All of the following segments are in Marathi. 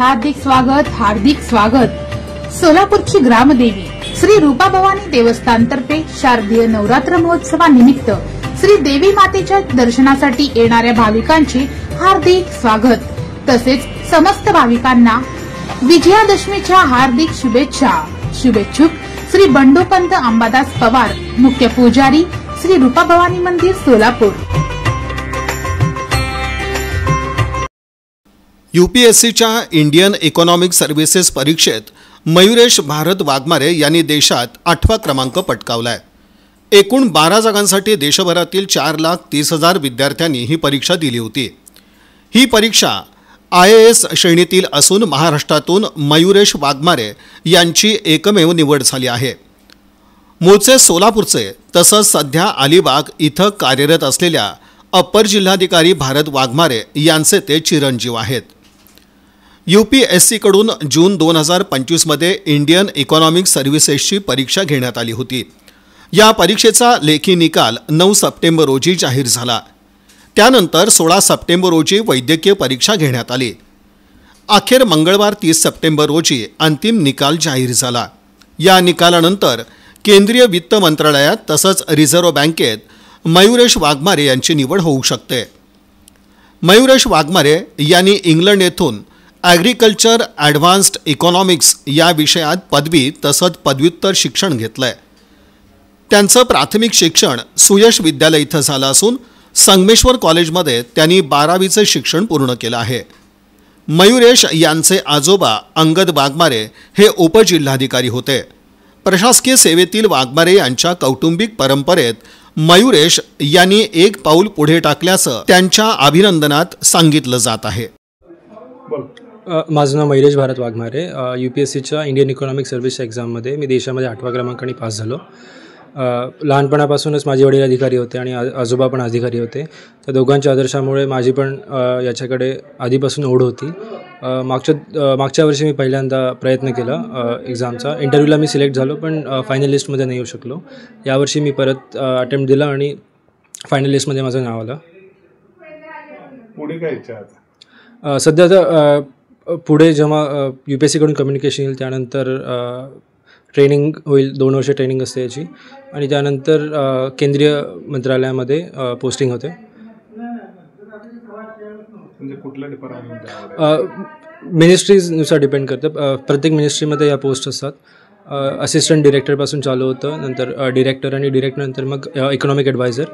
हार्दिक स्वागत। सोलापूरची ग्रामदेवी श्री रूपा भवानी देवस्थानतर्फे शारदीय नवरात्र महोत्सवानिमित्त श्री देवी मातेच्या दर्शनासाठी येणाऱ्या भाविकांचे हार्दिक स्वागत। तसेच समस्त भाविकांना विजयादशमीच्या हार्दिक शुभेच्छा। शुभेच्छुक श्री बंडोपंत अंबादास पवार, मुख्य पुजारी श्री रूपा भवानी मंदिर सोलापूर। यूपीएससीच्या इंडियन इकॉनॉमिक सर्व्हिसेस परीक्षेत मयुरेश भारत वाघमारे यांनी देशात 8वा क्रमांक पटकावलाय। एकूण 12 जागांसाठी देशभरातील 4,30,000 विद्यार्थ्यांनी ही परीक्षा दिली होती। ही परीक्षा IAS श्रेणीतील असून महाराष्ट्रातून मयुरेश वाघमारे यांची एकमेव निवड झाली आहे। मूळचे सोलापूरचे तसंच सध्या अलिबाग इथं कार्यरत असलेल्या अप्पर जिल्हाधिकारी भारत वाघमारे यांचे ते चिरंजीव आहेत। UPSC कडून जून 2025 मध्ये इंडियन इकॉनॉमिक सर्व्हिसेसची परीक्षा घेण्यात आली होती। या परीक्षेचा लेखी निकाल 9 सप्टेंबर रोजी जाहीर झाला। त्यानंतर 16 सप्टेंबर रोजी वैद्यकीय परीक्षा घेण्यात आली। अखेर मंगळवार 30 सप्टेंबर रोजी अंतिम निकाल जाहीर झाला। या निकालानंतर केंद्रीय वित्त मंत्रालयात तसंच रिझर्व्ह बँकेत मयुरेश वाघमारे यांची निवड होऊ शकते। मयुरेश वाघमारे यांनी इंग्लंड येथून ॲग्रिकल्चर ॲडव्हान्स्ड इकॉनॉमिक्स या विषयात पदवी तसंच पदव्युत्तर शिक्षण घेतलंय। त्यांचं प्राथमिक शिक्षण सुयश विद्यालय इथं झालं असून संगमेश्वर कॉलेजमध्ये त्यांनी 12वीचे शिक्षण पूर्ण केलं आहे। मयुरेश यांचे आजोबा अंगद वाघमारे हे उपजिल्हाधिकारी होते। प्रशासकीय सेवेतील वाघमारे यांच्या कौटुंबिक परंपरेत मयुरेश यांनी एक पाऊल पुढे टाकल्याचं त्यांच्या अभिनंदनात सांगितलं जात आहे। माझं नाव मयुरेश भारत वाघमारे। UPSCच्या इंडियन इकॉनॉमिक सर्व्हिस एक्झाममध्ये मी देशामध्ये 8व्या क्रमांकाने पास झालो। लहानपणापासूनच माझे वडील अधिकारी होते आणि आजोबा पण अधिकारी होते। त्या दोघांच्या आदर्शामुळे माझी पण याच्याकडे आधीपासून ओढ होती। मागच्या वर्षी मी पहिल्यांदा प्रयत्न केला एक्झामचा। इंटरव्ह्यूला मी सिलेक्ट झालो पण फायनल लिस्टमध्ये नाही येऊ शकलो। यावर्षी मी परत अटेम्प्ट दिला आणि फायनल लिस्टमध्ये माझं नाव आलं। पुढे काय इच्छा आहे? सध्या तर पुढे जेव्हा UPSC कडून कम्युनिकेशन येईल त्यानंतर ट्रेनिंग होईल। 2 वर्ष ट्रेनिंग असते याची आणि त्यानंतर केंद्रीय मंत्रालयामध्ये पोस्टिंग होते। म्हणजे कुठल्या डिपार्टमेंटमध्ये? मिनिस्ट्रीजनुसार डिपेंड करतं। प्रत्येक मिनिस्ट्रीमध्ये या पोस्ट असतात। असिस्टंट डिरेक्टरपासून चालू होतं, नंतर डिरेक्टर आणि डिरेक्टरनंतर मग इकॉनॉमिक ॲडवायझर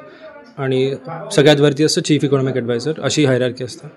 आणि सगळ्यात वरती असतं चीफ इकॉनॉमिक ॲडवायझर, अशी हायरार्की असते।